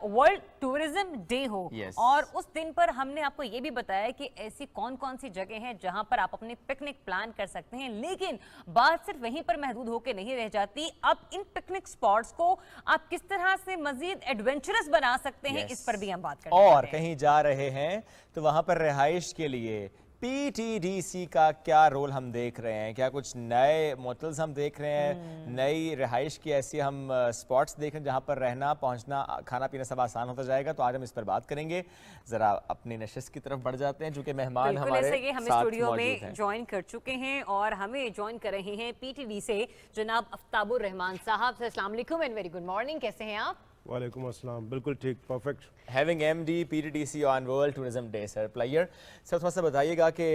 World tourism day हो Yes. और उस दिन पर हमने आपको ये भी बताया कि ऐसी कौन कौन सी जगह हैं जहां पर आप अपने पिकनिक प्लान कर सकते हैं, लेकिन बात सिर्फ वहीं पर महदूद होकर नहीं रह जाती। अब इन पिकनिक स्पॉट्स को आप किस तरह से मजीद एडवेंचरस बना सकते हैं, Yes. इस पर भी हम बात करते और कहीं जा रहे हैं तो वहां पर रिहाइश के लिए पीटीडीसी का क्या रोल हम देख रहे हैं, क्या कुछ नए मोटल्स हम देख रहे हैं, नई रिहाइश की ऐसी हम स्पॉट्स देख रहे हैं जहां पर रहना पहुंचना खाना पीना सब आसान होता जाएगा। तो आज हम इस पर बात करेंगे। जरा अपनी नशिस्त की तरफ बढ़ जाते हैं, जो कि मेहमान हमारे ऐसे कि हम साथ स्टूडियो मौजूद में हैं। ज्वाइन कर चुके हैं और हमें ज्वाइन कर रहे हैं पीटीडी से जनाब अफ्ताबुर रहमान साहब। अस्सलाम वालेकुम एंड वेरी गुड मॉर्निंग, कैसे हैं आप? वालेकुम अस्सलाम, बिल्कुल ठीक, perfect. Having MD PTDC on world tourism day sir player sir, थोड़ा सा बताइएगा कि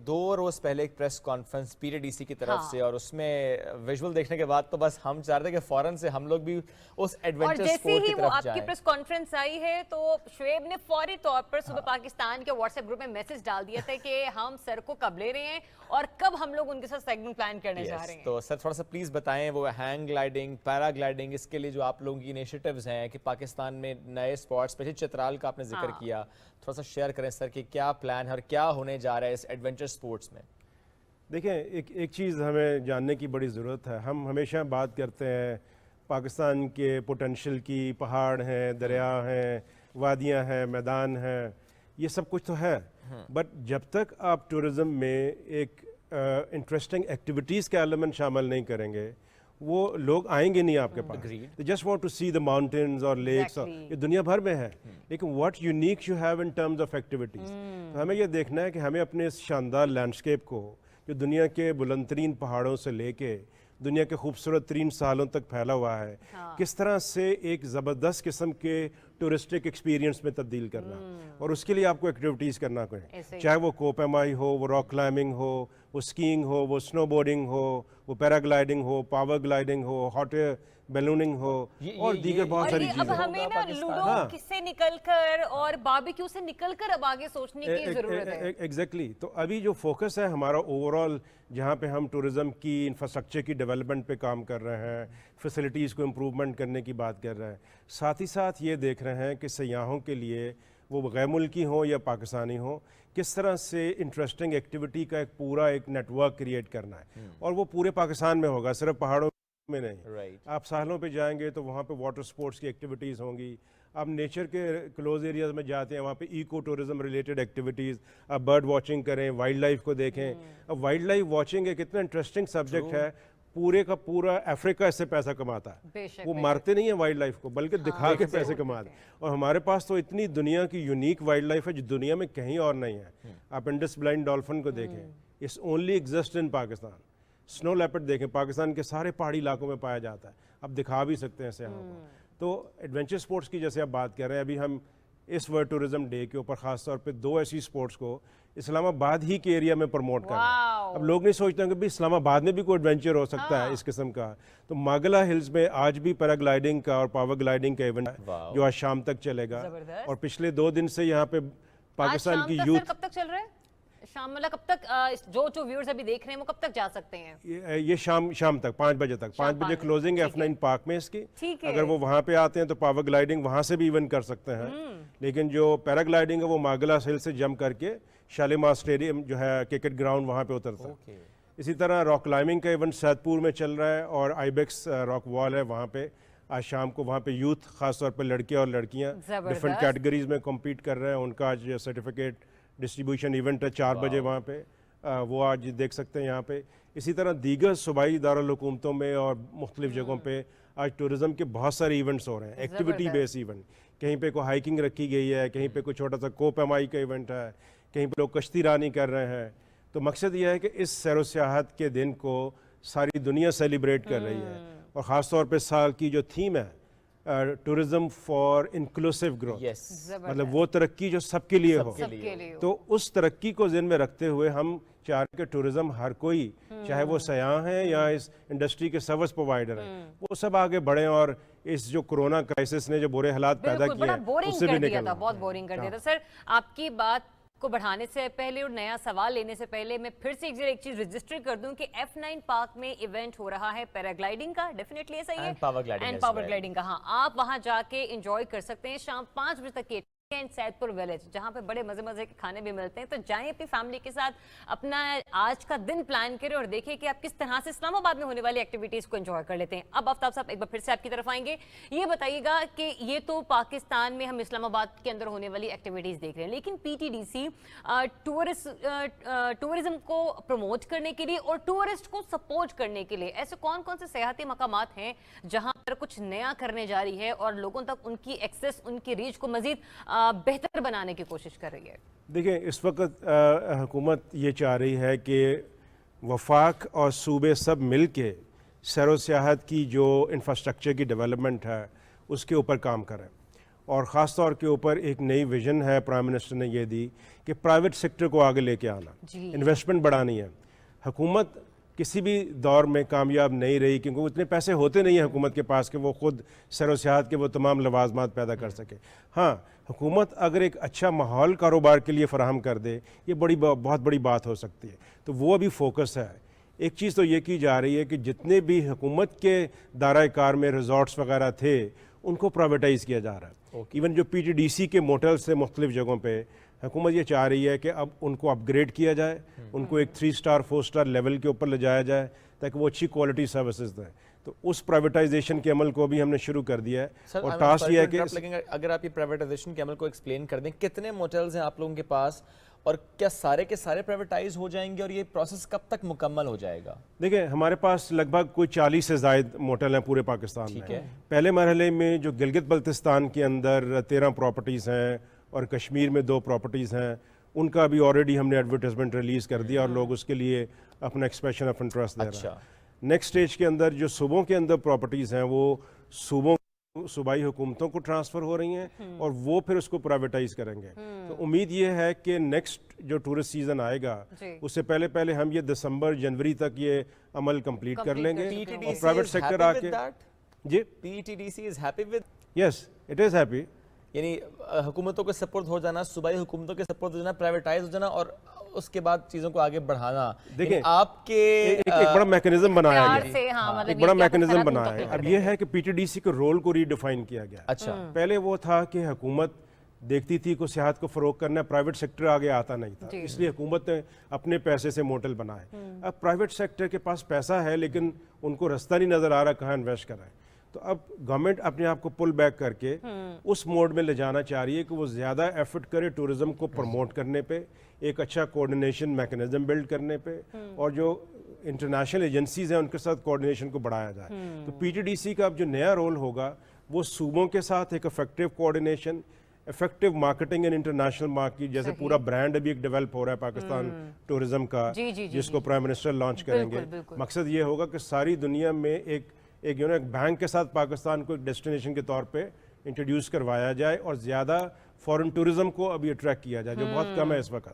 2 रोज पहले एक प्रेस कॉन्फ्रेंस पीटीडीसी की तरफ से, और उसमें विजुअल देखने के बाद तो बस हम चाह रहे थे कि फौरन से हम लोग भी उस एडवेंचर स्पोर्ट की तरफ जाएं। आपकी प्रेस कॉन्फ्रेंस आई है तो शुएब ने फौरी तौर पर सुबह पाकिस्तान के व्हाट्सएप ग्रुप में मैसेज डाल दिया था कि हम सर को कब ले रहे हैं और कब हम लोग उनके साथ सेगमेंट प्लान करने जा रहे हैं। तो सर थोड़ा सा प्लीज बताएं वो हैंग ग्लाइडिंग, पैराग्लाइडिंग, इसके लिए जो आप लोगों की इनिशिएटिव्स हैं कि पाकिस्तान में नए स्पॉट्स, स्पेशली चित्राल का आपने जिक्र किया, थोड़ा सा शेयर करें सर कि क्या प्लान है और क्या होने जा रहा है इस एडवेंचर स्पोर्ट्स में। देखें, एक चीज़ हमें जानने की बड़ी ज़रूरत है। हम हमेशा बात करते हैं पाकिस्तान के पोटेंशियल की, पहाड़ हैं, दरिया हैं, वादियां हैं, मैदान हैं, ये सब कुछ तो है, बट जब तक आप टूरिज़्म में एक इंटरेस्टिंग एक्टिविटीज़ का एलिमेंट शामिल नहीं करेंगे, वो लोग आएंगे नहीं आपके पास। They just want to see the mountains और लेक्स, ये दुनिया भर में है, लेकिन what unique you have in terms of activities. तो हमें ये देखना है कि हमें अपने इस शानदार लैंडस्केप को, जो दुनिया के बुलंदतरीन पहाड़ों से लेके दुनिया के खूबसूरत तरीन सालों तक फैला हुआ है, किस तरह से एक ज़बरदस्त किस्म के टूरिस्टिक एक्सपीरियंस में तब्दील करना, और उसके लिए आपको एक्टिविटीज़ करना है, चाहे वो कोपेमाई हो, वो रॉक क्लाइंबिंग हो, वो स्कीइंग हो, वो स्नो बोर्डिंग हो, वो पैराग्लाइडिंग हो, पावर ग्लाइडिंग हो, हॉट एयर बैलूनिंग हो, और दीगर बहुत सारी चीज़ें। अब हमें ना लूडो से निकलकर और बारबेक्यू से निकलकर अब आगे सोचने की जरूरत है। एग्जैक्टली। तो अभी जो फोकस है हमारा ओवरऑल, जहाँ पे हम टूरिज़्म की इंफ्रास्ट्रक्चर की डेवलपमेंट पे काम कर रहे हैं, फैसिलिटीज़ को इम्प्रूवमेंट करने की बात कर रहे हैं, साथ ही साथ ये देख रहे हैं कि सयाहों के लिए, वो गैर मुल्की हों या पाकिस्तानी हों, किस तरह से इंटरेस्टिंग एक्टिविटी का एक नेटवर्क क्रिएट करना है, और वो पूरे पाकिस्तान में होगा, सिर्फ पहाड़ों में नहीं। आप साहलों पे जाएंगे तो वहाँ पे वाटर स्पोर्ट्स की एक्टिविटीज़ होंगी, आप नेचर के क्लोज एरियाज़ में जाते हैं, वहाँ पे इको टूरिज़्म रिलेटेड एक्टिविटीज़, आप बर्ड वॉचिंग करें, वाइल्ड लाइफ को देखें। अब वाइल्ड लाइफ वॉचिंग एक इतना इंटरेस्टिंग सब्जेक्ट है, पूरे का पूरा अफ्रीका इससे पैसा कमाता है। वो मारते नहीं है वाइल्ड लाइफ को, बल्कि दिखा के पैसे कमाते हैं। और हमारे पास तो इतनी दुनिया की यूनिक वाइल्ड लाइफ है जो दुनिया में कहीं और नहीं है। आप इंडस ब्लाइंड डॉल्फिन को देखें, it's only exist in Pakistan. Snow leopard देखें, पाकिस्तान के सारे पहाड़ी इलाकों में पाया जाता है, अब दिखा भी सकते हैं सयाहों को। तो एडवेंचर स्पोर्ट्स की जैसे आप बात कर रहे हैं, अभी हम इस वर्ल्ड टूरिज्म डे के ऊपर ख़ास तौर पे 2 ऐसी स्पोर्ट्स को इस्लामाबाद ही के एरिया में प्रमोट कर रहे हैं। अब लोग नहीं सोचते हैं कि भाई इस्लामाबाद में भी कोई एडवेंचर हो सकता है इस किस्म का। तो मागला हिल्स में आज भी पैराग्लाइडिंग का और पावर ग्लाइडिंग का इवेंट है, जो आज शाम तक चलेगा, और पिछले 2 दिन से यहाँ पे पाकिस्तान की यूथ। कब तक चल रहा है शाम, मतलब कब तक जो व्यूअर्स अभी देख रहे हैं वो कब तक जा सकते हैं? ये शाम तक 5 बजे तक, 5 बजे क्लोजिंग है F9 पार्क में इसकी। अगर वो वहाँ पे आते हैं तो पावर ग्लाइडिंग वहाँ से भी इवेंट कर सकते हैं, लेकिन जो पैराग्लाइडिंग है वो मागला हिल से जंप करके शालीमार स्टेडियम जो है क्रिकेट ग्राउंड वहाँ पे उतरता है। इसी तरह रॉक क्लाइंबिंग का इवेंट सैदपुर में चल रहा है, और आईबेक्स रॉक वॉल है वहाँ पे। आज शाम को वहाँ पे यूथ, खासतौर पर लड़के और लड़कियाँ डिफरेंट कैटेगरीज में कम्पीट कर रहे हैं, उनका आज सर्टिफिकेट डिस्ट्रीब्यूशन इवेंट है 4 बजे वहाँ पे, वो आज देख सकते हैं यहाँ पे। इसी तरह दीगर सूबाई दारुल हुकूमतों में और मुख्तलिफ जगहों पे आज टूरिज़्म के बहुत सारे इवेंट्स हो रहे हैं, एक्टिविटी बेस्ड इवेंट। कहीं पे कोई हाइकिंग रखी गई है, कहीं पे कोई छोटा सा कोपेमाई का इवेंट है, कहीं पे लोग कश्ती रानी कर रहे हैं। तो मकसद यह है कि इस सैर व सियाहत के दिन को सारी दुनिया सेलिब्रेट कर रही है, और ख़ास तौर पे साल की जो थीम है टूरिज्म फॉर इंक्लूसिव ग्रोथ, मतलब वो तरक्की जो सबके लिए हो। तो उस तरक्की को ज़हन में रखते हुए हम चाह रहे कि टूरिज्म हर कोई, चाहे वो सयाह हैं या इस इंडस्ट्री के सर्विस प्रोवाइडर हैं, वो सब आगे बढ़ें और इस जो कोरोना क्राइसिस ने जो बुरे हालात पैदा किए हैं उससे भी निकलना। बहुत बोरिंग कर दिया था सर। आपकी बात کو بڑھانے سے پہلے اور نیا سوال لینے سے پہلے میں پھر سے ایک چیز رجسٹر کر دوں کہ F9 پارک میں ایونٹ ہو رہا ہے پیراگلائڈنگ کا، ڈیفینیٹلی ایسا ہی ہے، And power gliding and as power well. Gliding کا. ہاں آپ وہاں جا کے انجوائے کر سکتے ہیں شام 5 بجے تک کے سید پور ویلیج، جہاں پہ بڑے مزے مزے کے کھانے بھی ملتے ہیں. تو جائیں اپنی فیملی کے ساتھ اپنا آج کا دن پلان کریں اور دیکھیں کہ آپ کس طرح سے اسلام آباد میں ہونے والی ایکٹیویٹیز کو انجوائے کر لیتے ہیں. اب آفتاب صاحب ایک بار پھر سے آپ کی طرف آئیں گے، یہ بتائیے گا کہ یہ تو پاکستان میں ہم اسلام آباد کے اندر ہونے والی ایکٹیویٹیز دیکھ رہے ہیں، لیکن PTDC ٹورزم کو پروموٹ کرنے کے لیے اور ٹورسٹ کو سپورٹ کرنے کے لیے ایسے کون کون سے سیاحتی مقامات ہیں جہاں پر کچھ نیا کرنے جا رہی ہے اور لوگوں تک ان کی ایکسس، ان کی ریچ کو مزید بہتر بنانے کی کوشش کر رہی ہے؟ دیکھیں اس وقت حکومت یہ چاہ رہی ہے کہ وفاق اور صوبے سب مل کے سیر و سیاحت کی جو انفراسٹرکچر کی ڈیولپمنٹ ہے اس کے اوپر کام کریں، اور خاص طور کے اوپر ایک نئی ویژن ہے پرائم منسٹر نے یہ دی کہ پرائیویٹ سیکٹر کو آگے لے کے آنا، انویسٹمنٹ بڑھانی ہے. حکومت کسی بھی دور میں کامیاب نہیں رہی کیونکہ اتنے پیسے ہوتے نہیں ہیں حکومت کے پاس کہ وہ خود سیر و سیاحت کے وہ تمام لوازمات پیدا کر سکے. ہاں حکومت اگر ایک اچھا ماحول کاروبار کے لیے فراہم کر دے یہ بہت بڑی بات ہو سکتی ہے، تو وہ ابھی فوکس ہے. ایک چیز تو یہ کی جا رہی ہے کہ جتنے بھی حکومت کے دائرہ کار میں ریزورٹس وغیرہ تھے ان کو پرائیویٹائز کیا جا رہا ہے. ایون جو PTDC کے موٹلس سے مختلف جگہوں پہ حکومت یہ چاہ رہی ہے کہ اب ان کو اپ گریڈ کیا جائے، ان کو ایک 3 اسٹار 4 اسٹار لیول کے اوپر لے جایا جائے تاکہ وہ اچھی کوالٹی سروسز دیں. تو اس پرائیویٹائزیشن کے عمل کو بھی ہم نے شروع کر دیا ہے، اور ٹاسک یہ ہے کہ اگر آپ یہ پرائیویٹائزیشن کے عمل کو ایکسپلین کر دیں، کتنے موٹلز ہیں آپ لوگوں کے پاس اور کیا سارے کے سارے پرائیویٹائز ہو جائیں گے اور یہ پروسیس کب تک مکمل ہو جائے گا؟ دیکھیں ہمارے پاس لگ بھگ کوئی 40 سے زائد موٹل ہیں پورے پاکستان میں. پہلے مرحلے میں جو گلگت بلتستان کے اندر 13 پراپرٹیز ہیں اور کشمیر میں 2 پراپرٹیز ہیں، ان کا بھی آلریڈی ہم نے ایڈورٹائزمنٹ ریلیز کر دیا اور لوگ اس کے لیے اپنا ایکسپریشن آف انٹرسٹ دے رہے ہیں. نیکسٹ سٹیج کے اندر جو صوبوں کے اندر پراپرٹیز ہیں وہ صوبائی حکومتوں کو ٹرانسفر ہو رہی ہیں اور وہ پھر اس کو پرائیویٹائز کریں گے. تو امید یہ ہے کہ نیکسٹ جو ٹورسٹ سیزن آئے گا اس سے پہلے ہم یہ دسمبر جنوری تک یہ عمل کمپلیٹ کر لیں گے اور پرائیویٹ سیکٹر آ کے جی PTDC is happy with yes it is happy, یعنی حکومتوں کے سپورٹ ہو جانا، صوبائی حکومتوں کے سپورٹ ہو جانا، پرائیویٹائز ہو جانا اور اس کے بعد چیزوں کو آگے بڑھانا. دیکھیں آپ کے ایک بڑا میکنزم بنایا گیا، ایک بڑا میکنزم بنایا ہے. اب یہ ہے کہ PTDC کے رول کو ریڈیفائن کیا گیا. اچھا پہلے وہ تھا کہ حکومت دیکھتی تھی کہ سیاحت کو فروغ کرنا ہے، پرائیویٹ سیکٹر آگے آتا نہیں تھا، اس لیے حکومت نے اپنے پیسے سے موٹل بنائے. اب پرائیویٹ سیکٹر کے پاس پیسہ ہے لیکن ان کو رستہ نہیں نظر آ رہا کہاں انویسٹ کرائیں. تو اب گورنمنٹ اپنے آپ کو پل بیک کر کے اس موڈ میں لے جانا چاہ رہی ہے کہ وہ زیادہ ایفرٹ کرے ٹورزم کو پروموٹ کرنے پہ، ایک اچھا کوآرڈینیشن میکنزم بلڈ کرنے پہ، اور جو انٹرنیشنل ایجنسیز ہیں ان کے ساتھ کوآرڈینیشن کو بڑھایا جائے. تو PTDC کا اب جو نیا رول ہوگا وہ صوبوں کے ساتھ ایک effective coordination, effective marketing and international market, جیسے پورا برانڈ ابھی ایک ڈیولپ ہو رہا ہے پاکستان ٹورزم کا جس کو پرائم منسٹر لانچ کریں گے. مقصد یہ ہوگا کہ ساری دنیا میں ایک بینک کے ساتھ پاکستان کو ایک ڈیسٹینیشن کے طور پہ انٹروڈیوس کروایا جائے اور زیادہ فورن ٹورزم کو ابھی اٹریکٹ کیا جائے جو بہت کم ہے اس وقت.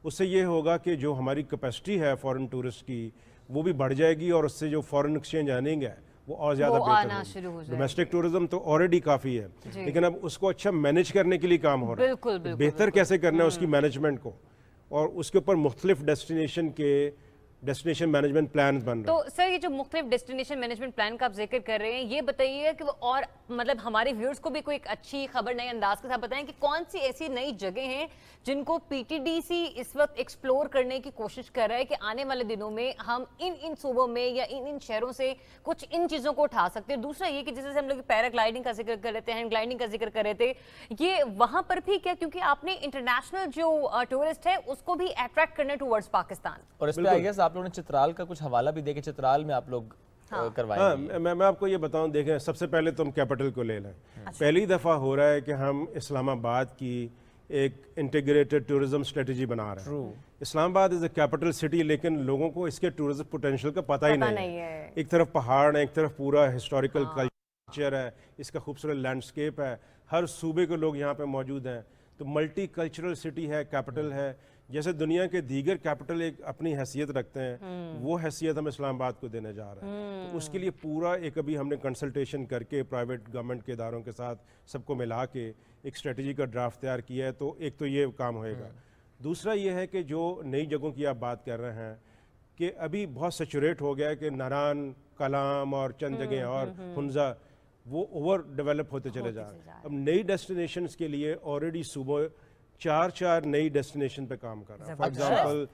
اس سے یہ ہوگا کہ جو ہماری کیپیسٹی ہے فورن ٹورسٹ کی وہ بھی بڑھ جائے گی اور اس سے جو فورن ایکسچینج ارننگ ہے وہ اور زیادہ بہتر ہوگی. ڈومیسٹک ٹورزم تو آلریڈی کافی ہے لیکن اب اس کو اچھا مینیج کرنے کے لیے کام ہو رہا ہے، بہتر کیسے کرنا ہے اس کی مینجمنٹ کو، اور اس کے اوپر مختلف ڈیسٹینیشن مینجمنٹ پلانز بن رہے ہیں. تو سر یہ جو مختلف ڈیسٹینیشن مینجمنٹ پلان کا آپ ذکر کر رہے ہیں، یہ بتائیے کہ وہ اور مطلب ہمارے ویورز کو بھی کوئی ایک اچھی خبر نئے انداز کے ساتھ بتائیں کہ کون سی ایسی نئی جگہیں ہیں جن کو PTDC اس وقت ایکسپلور کرنے کی کوشش کر رہا ہے کہ آنے والے دنوں میں ہم ان صوبوں میں یا ان شہروں سے کچھ ان چیزوں کو اٹھا سکتے ہیں. دوسرا یہ کہ جیسے ہم لوگ پیرا گلائڈنگ کا ذکر کر رہے تھے، ہینڈ گلائڈنگ کا ذکر کر رہے تھے، یہ وہاں پر بھی کیا، کیونکہ آپ نے انٹرنیشنل جو ٹورسٹ ہے اس کو بھی اٹریکٹ کرنا ٹورڈز پاکستان. اور اس پہ آئی گیس آپ لوگوں نے چترال کا کچھ حوالہ بھی دے کے چترال میں آپ لوگ کروائیں گے. ہاں میں آپ کو یہ بتاؤں، دیکھیں سب سے پہلے تم کیپٹل کو لے لیں. پہلی دفعہ ہو رہا ہے کہ ہم اسلام آباد کی ایک انٹیگریٹڈ ٹورزم اسٹریٹجی بنا رہے ہیں. اسلام آباد از اے کیپٹل سٹی لیکن لوگوں کو اس کے ٹورزم پوٹینشیل کا پتہ ہی نہیں ہے. ایک طرف پہاڑ ہیں، ایک طرف پورا ہسٹوریکل کلچر ہے، اس کا خوبصورت لینڈسکیپ ہے، ہر صوبے کے لوگ یہاں پہ موجود ہیں. تو ملٹی کلچرل سٹی ہے، کیپٹل ہے. جیسے دنیا کے دیگر کیپٹل ایک اپنی حیثیت رکھتے ہیں، وہ حیثیت ہم اسلام آباد کو دینے جا رہے ہیں. تو اس کے لیے پورا ایک ابھی ہم نے کنسلٹیشن کر کے پرائیویٹ گورنمنٹ کے اداروں کے ساتھ سب کو ملا کے ایک اسٹریٹجی کا ڈرافٹ تیار کیا ہے. تو ایک تو یہ کام ہوئے گا. दूसरा ये है कि जो नई जगहों की आप बात कर रहे हैं कि अभी बहुत सेचुरेट हो गया है कि नारान, कलाम और चंद जगह और हुंजा वो ओवर डेवलप होते चले जा रहे हैं। अब नई डेस्टिनेशंस के लिए ऑलरेडी सुबह 4 नई डेस्टिनेशन पे काम कर रहा है। फॉर एग्जांपल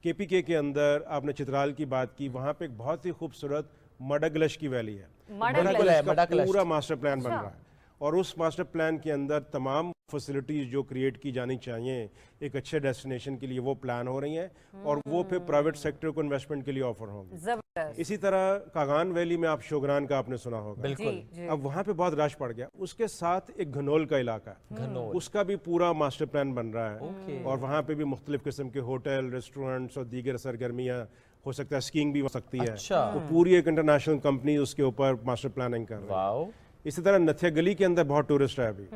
केपीके के अंदर आपने चित्राल की बात की, वहाँ पे एक बहुत ही खूबसूरत मडगलश की वैली है। मडगलश पूरा मास्टर प्लान बन रहा है और उस मास्टर प्लान के अंदर तमाम फैसिलिटीज जो क्रिएट की जानी चाहिए एक अच्छे डेस्टिनेशन के लिए वो प्लान हो रही हैं और वो फिर प्राइवेट सेक्टर को इन्वेस्टमेंट के लिए ऑफर होंगी। जबरदस्त। इसी तरह कागान वैली में आप शोगरान का आपने सुना होगा, बिल्कुल। अब वहाँ पे बहुत रश पड़ गया। उसके साथ एक घनौल का इलाका है, उसका भी पूरा मास्टर प्लान बन रहा है और वहाँ पे भी मुख्तलिफ किस्म के होटल, रेस्टोरेंट्स और दीगर सरगर्मियाँ हो सकता है, स्कीइंग भी हो सकती है। वो पूरी एक इंटरनेशनल कंपनी उसके ऊपर मास्टर प्लानिंग कर रही है। इसी तरह नथिया गली के अंदर बहुत टूरिस्ट है अभी।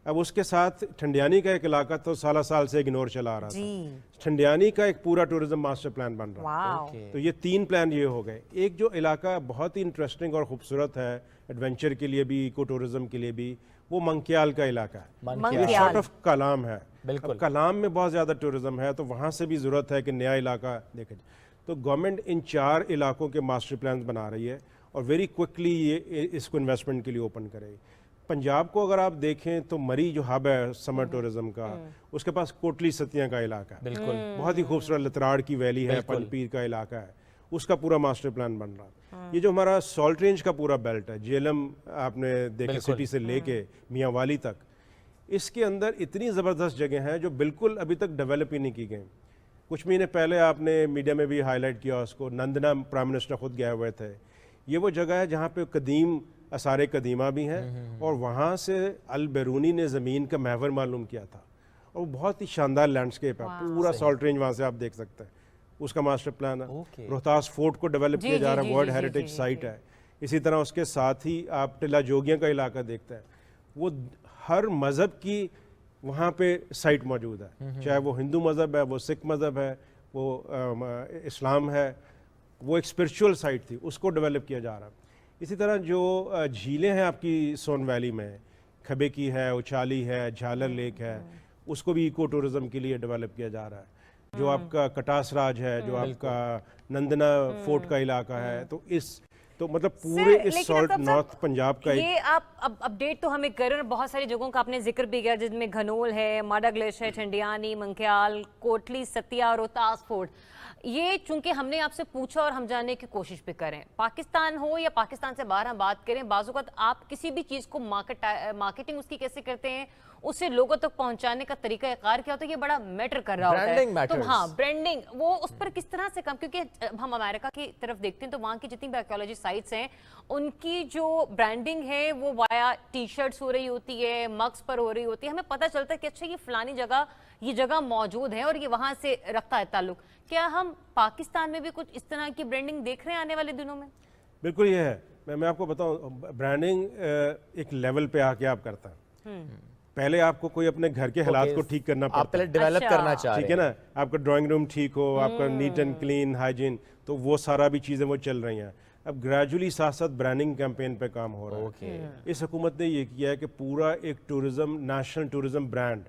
अब उसके साथ ठंडियानी का एक इलाका तो साल से इग्नोर चला आ रहा था, ठंडियानी का एक पूरा टूरिज्म मास्टर प्लान बन रहा है। तो ये 3 प्लान ये हो गए। एक जो इलाका बहुत ही इंटरेस्टिंग और खूबसूरत है एडवेंचर के लिए भी, इको टूरिज्म के लिए भी, वो मंकियाल का इलाका है। ये शॉर्ट ऑफ कलाम है। अब कलाम में बहुत ज़्यादा टूरिज्म है तो वहाँ से भी ज़रूरत है कि नया इलाका देखे। तो गवर्नमेंट इन 4 इलाकों के मास्टर प्लान बना रही है और वेरी क्विकली ये इसको इन्वेस्टमेंट के लिए ओपन करेगी। पंजाब को अगर आप देखें तो मरी जो हब है समर टूरिज्म का, उसके पास कोटली सतियाँ का इलाका है, बिल्कुल बहुत ही खूबसूरत लतराड़ की वैली है, पंजपीर का इलाका है, उसका पूरा मास्टर प्लान बन रहा है। ये जो हमारा सॉल्ट रेंज का पूरा बेल्ट है, जेलम आपने देखे सिटी से लेके मियाँ वाली तक, इसके अंदर इतनी ज़बरदस्त जगह हैं जो बिल्कुल अभी तक डेवलप ही नहीं की गई। कुछ महीने पहले आपने मीडिया में भी हाईलाइट किया उसको, नंदना प्राइम मिनिस्टर खुद गए हुए थे। ये वो जगह है जहाँ पे कदीम आसार कदीमा भी हैं और वहाँ से अल बैरूनी ने ज़मीन का महवर मालूम किया था और बहुत ही शानदार लैंडस्केप है, पूरा सॉल्ट रेंज वहाँ से आप देख सकते हैं, उसका मास्टर प्लान है। रोहतास फोर्ट को डेवलप किया जा रहा है, वर्ल्ड हेरिटेज साइट है। इसी तरह उसके साथ ही आप टिला जोगियाँ का इलाका देखते हैं, वो हर मज़हब की वहाँ पे साइट मौजूद है, चाहे वो हिंदू मज़हब है, वो सिख मज़हब है, वो इस्लाम है, वो एक स्पिरिचुअल साइट थी, उसको डेवलप किया जा रहा है। इसी तरह जो झीलें हैं आपकी सोन वैली में, खबे की है, उछाली है, झालर लेक है, उसको भी इको टूरिज्म के लिए डेवलप किया जा रहा है। जो आपका कटास राज है, जो आपका नंदना फोर्ट का इलाका है, तो मतलब पूरे इस सॉल्ट नॉर्थ पंजाब का ये आप अब अपडेट तो हमें कर रहे हैं। बहुत सारी जगहों का आपने जिक्र भी किया जिनमें घनौल है, माडाग्लेश है, ठंडियानी, मंकियाल, कोटली सतिया, रोहतास फोर्ट। ये चूंकि हमने आपसे पूछा और हम जानने की कोशिश भी करें, पाकिस्तान हो या पाकिस्तान से बाहर हम बात करें, बाज़-औक़ात आप किसी भी चीज़ को मार्केटिंग उसकी कैसे करते हैं, उसे लोगों तक पहुंचाने का तरीका कार क्या होता है, ये बड़ा मैटर कर रहा होता है। तो हाँ, ब्रांडिंग वो उस पर किस तरह से काम, क्योंकि हम अमेरिका की तरफ देखते हैं तो वहाँ की जितनी भी आर्कियोलॉजी साइट्स हैं उनकी जो ब्रांडिंग है वो वाया टी शर्ट्स हो रही होती है, मग्स पर हो रही होती है, हमें पता चलता है कि अच्छा ये फलानी जगह ये जगह मौजूद है और ये वहाँ से रखता है ताल्लुक। क्या हम पाकिस्तान में भी कुछ इस तरह की ब्रांडिंग देख रहे हैं आने वाले दिनों में? बिल्कुल ये है। मैं आपको बताऊं, ब्रांडिंग एक लेवल पे आके आप करता है। पहले आपको कोई अपने घर के हालात को ठीक करना पड़ता है, पहले डेवलप करना चाहिए, ठीक है ना, आपका ड्राइंग रूम ठीक हो, आपका नीट एंड क्लीन हाइजीन, तो वो सारा भी चीज़ें वो चल रही हैं। अब ग्रेजुअली साथ साथ ब्रांडिंग कैंपेन पे काम हो रहा है। इस हुकूमत ने ये किया है कि पूरा एक टूरिज्म, नेशनल टूरिज्म ब्रांड,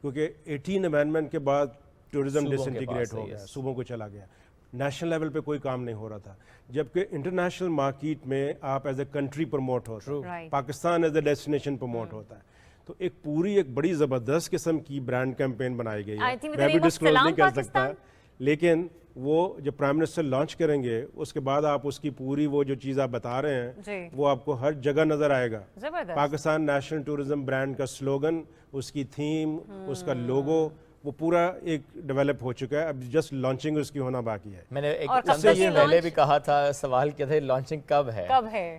क्योंकि 18 अमेंडमेंट के बाद टूरिज्म डिसइंटीग्रेट हो गया, सूबों को चला गया, नेशनल लेवल पे कोई काम नहीं हो रहा था, जबकि इंटरनेशनल मार्केट में आप एज ए कंट्री प्रमोट हो, Pakistan as a destination promote होता है। तो एक पूरी एक बड़ी ज़बरदस्त किस्म की ब्रांड कैंपेन बनाई गई है। मैं भी डिस्क्लोज नहीं कर सकता, लेकिन वो जब प्राइम मिनिस्टर लॉन्च करेंगे उसके बाद आप उसकी पूरी वो जो चीज़ आप बता रहे हैं वो आपको हर जगह नजर आएगा। पाकिस्तान नेशनल टूरिज्म ब्रांड का स्लोगन, उसकी थीम, उसका लोगो, वो पूरा एक डेवलप हो चुका है, अब जस्ट लॉन्चिंग उसकी होना बाकी है। मैंने एक ये पहले भी कहा था, सवाल किया था लॉन्चिंग कब है?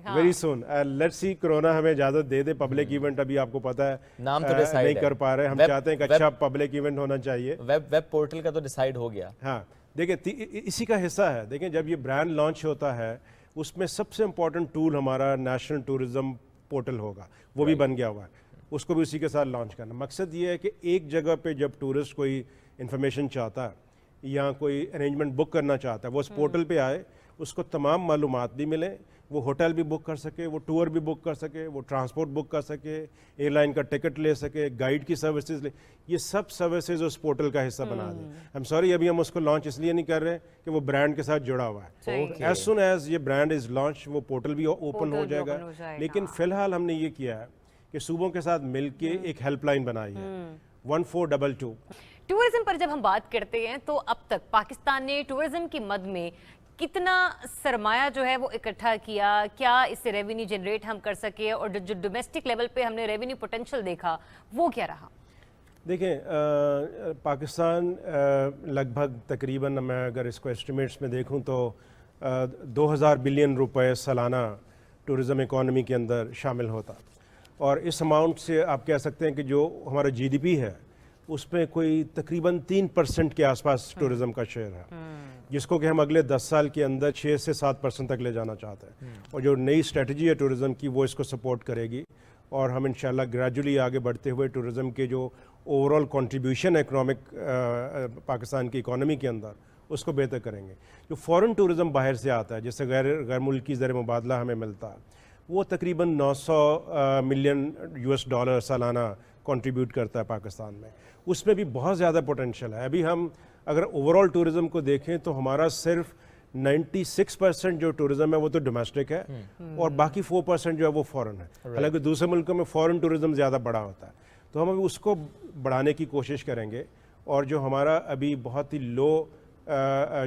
Very soon, let's see, corona हमें इजाजत दे दे। पब्लिक इवेंट अभी आपको पता है नाम तो डिसाइड नहीं कर पा रहे, हम चाहते हैं कि अच्छा पब्लिक इवेंट होना चाहिए। वेब पोर्टल का तो डिसाइड हो गया। हाँ देखिए, इसी का हिस्सा है। देखें, जब ये ब्रांड लॉन्च होता है उसमें सबसे इम्पोर्टेंट टूल हमारा नेशनल टूरिज्म पोर्टल होगा, वो भी बन गया हुआ है, उसको भी उसी के साथ लॉन्च करना। मकसद ये है कि एक जगह पे जब टूरिस्ट कोई इन्फॉर्मेशन चाहता है या कोई अरेंजमेंट बुक करना चाहता है, वो उस पोर्टल पे आए اس کو تمام معلومات بھی ملیں, وہ ہوٹل بھی بک کر سکے, وہ ٹور بھی بک کر سکے, وہ ٹرانسپورٹ بک کر سکے, ایئر لائن کا ٹکٹ لے سکے, گائیڈ کی سروسز لے, یہ سب سروسز اس پورٹل کا حصہ بنا دیں. ہم سوری ابھی ہم اس کو لانچ اس لیے نہیں کر رہے کہ وہ برانڈ کے ساتھ جڑا ہوا ہے. ایز سون ایز یہ برانڈ از لانچ وہ پورٹل بھی اوپن ہو جائے گا. لیکن فی الحال ہم نے یہ کیا ہے کہ صوبوں کے ساتھ مل کے ایک ہیلپ لائن بنائی ہے 1422. ٹورزم پر جب ہم بات کرتے ہیں تو اب تک پاکستان نے ٹورزم کی مد میں کتنا سرمایہ جو ہے وہ اکٹھا کیا, کیا اس سے ریونیو جنریٹ ہم کر سکے, اور جو ڈومیسٹک لیول پہ ہم نے ریونیو پوٹینشیل دیکھا وہ کیا رہا؟ دیکھیں پاکستان لگ بھگ تقریباً میں اگر اس کو ایسٹیمیٹس میں دیکھوں تو 2000 بلین روپے سالانہ ٹورزم اکانومی کے اندر شامل ہوتا, اور اس اماؤنٹ سے آپ کہہ سکتے ہیں کہ جو ہمارا جی ڈی پی ہے اس میں کوئی تقریباً 3% کے آس پاس ٹورزم کا شیئر ہے, جس کو کہ ہم اگلے 10 سال کے اندر 6 سے 7% تک لے جانا چاہتے ہیں. اور جو نئی اسٹریٹجی ہے ٹورزم کی وہ اس کو سپورٹ کرے گی, اور ہم انشاءاللہ گریجولی آگے بڑھتے ہوئے ٹورزم کے جو over all contribution economic Pakistan کی اکانومی کے اندر اس کو بہتر کریں گے. جو فورن ٹورزم باہر سے آتا ہے جیسے غیر ملکی زر مبادلہ ہمیں ملتا ہے, وہ تقریباً 900 ملین $US سالانہ کنٹریبیوٹ کرتا ہے پاکستان میں. اس میں بھی بہت زیادہ پوٹینشیل ہے. ابھی ہم اگر اوور آل ٹورزم کو دیکھیں تو ہمارا صرف 96% جو ٹورزم ہے وہ تو ڈومیسٹک ہے, اور باقی 4% جو ہے وہ فورن ہے. حالانکہ دوسرے ملکوں میں فورن ٹورزم زیادہ بڑا ہوتا ہے, تو ہم ابھی اس کو بڑھانے کی کوشش کریں گے. اور جو ہمارا ابھی بہت ہی لو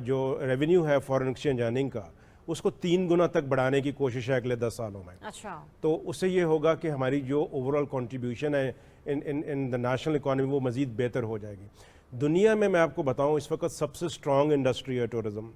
جو ریونیو ہے فورن ایکسچینج ارننگ کا, اس کو 3 گنا تک بڑھانے کی کوشش ہے اگلے 10 سالوں میں. اچھا, تو اس سے یہ ہوگا کہ ہماری جو اوور آل کنٹریبیوشن ہے ان دا نیشنل اکانومی وہ مزید بہتر ہو جائے گی. دنیا میں آپ کو بتاؤں اس وقت سب سے اسٹرانگ انڈسٹری ہے ٹورزم.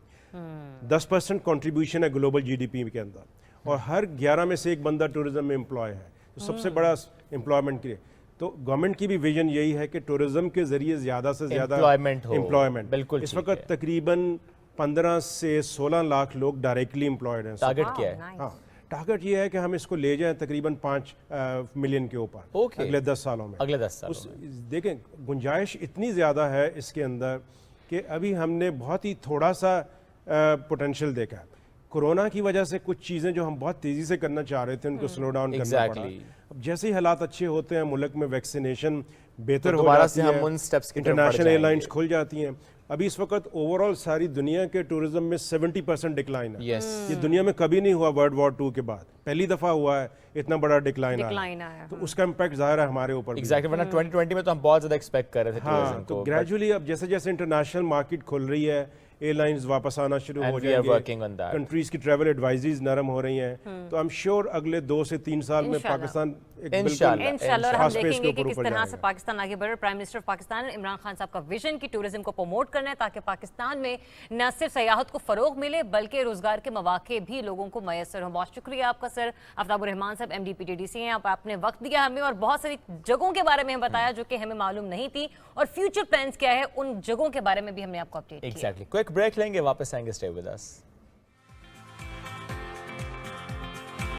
10% کنٹریبیوشن ہے گلوبل جی ڈی پی کے اندر, اور ہر 11 میں سے ایک بندہ ٹورزم میں امپلائے ہے, تو سب سے بڑا امپلائمنٹ کے. تو گورنمنٹ کی بھی ویژن یہی ہے کہ ٹورزم کے ذریعے زیادہ سے زیادہ امپلائمنٹ. اس وقت تقریباً 15 سے 16 لاکھ لوگ ڈائریکٹلی امپلائڈ ہیں. ٹارگٹ کیا ہے؟ ہاں, ٹارگٹ یہ ہے کہ ہم اس کو لے جائیں تقریباً 5 ملین کے اوپر اگلے 10 سالوں میں. اگلے 10 سالوں میں دیکھیں گنجائش اتنی زیادہ ہے اس کے اندر کہ ابھی ہم نے بہت ہی تھوڑا سا پوٹینشیل دیکھا ہے. کورونا کی وجہ سے کچھ چیزیں جو ہم بہت تیزی سے کرنا چاہ رہے تھے ان کو سلو ڈاؤن کرنا پڑا. اب جیسے ہی حالات اچھے ہوتے ہیں, ملک میں ویکسینیشن بہتر ہو جاتی ہے, انٹرنیشنل ایئر لائنز کھل جاتی ہیں. ابھی اس وقت اوور آل ساری دنیا کے ٹورزم میں 70% ڈکلائن ہے. یہ دنیا میں کبھی نہیں ہوا ورلڈ وار 2 کے بعد, پہلی دفعہ ہوا ہے اتنا بڑا ڈکلائن آیا. تو اس کا امپیکٹ ظاہر ہے ہمارے اوپر. ایگزیکٹلی, ورنہ 2020 میں تو ہم بہت زیادہ ایکسپیکٹ کر رہے تھے ٹورزم کو. تو گریجولی اب جیسے جیسے انٹرنیشنل مارکیٹ کھل رہی ہے, ایئر لائنز واپس آنا شروع ہو جائیں گے, کنٹریز کی ٹریول ایڈوائزریز نرم ہو رہی ہیں, تو ایم شیور اگلے 2 سے 3 سال میں پاکستان انشاءاللہ ہم دیکھیں گے کہ کس طرح سے پاکستان آگے بڑھ. پرائم منسٹر پاکستان عمران خان صاحب کا ویژن کی ٹورزم کو پروموٹ کرنا ہے تاکہ پاکستان میں نہ صرف سیاحت کو فروغ ملے بلکہ روزگار کے مواقع بھی لوگوں کو میسر ہوں. بہت شکریہ آپ کا سر آفتاب الرحمان صاحب, M D P T D C ہیں. آپ نے وقت دیا ہمیں اور بہت ساری جگہوں کے بارے میں ہمیں بتایا جو کہ ہمیں معلوم نہیں تھی, اور فیوچر پلانز کیا ہے ان جگہوں کے بارے میں بھی ہم نے آپ کو اپڈیٹ کیا. ایگزیکٹلی, کوئک بریک لیں گے, واپس آئیں گے. Stay with us.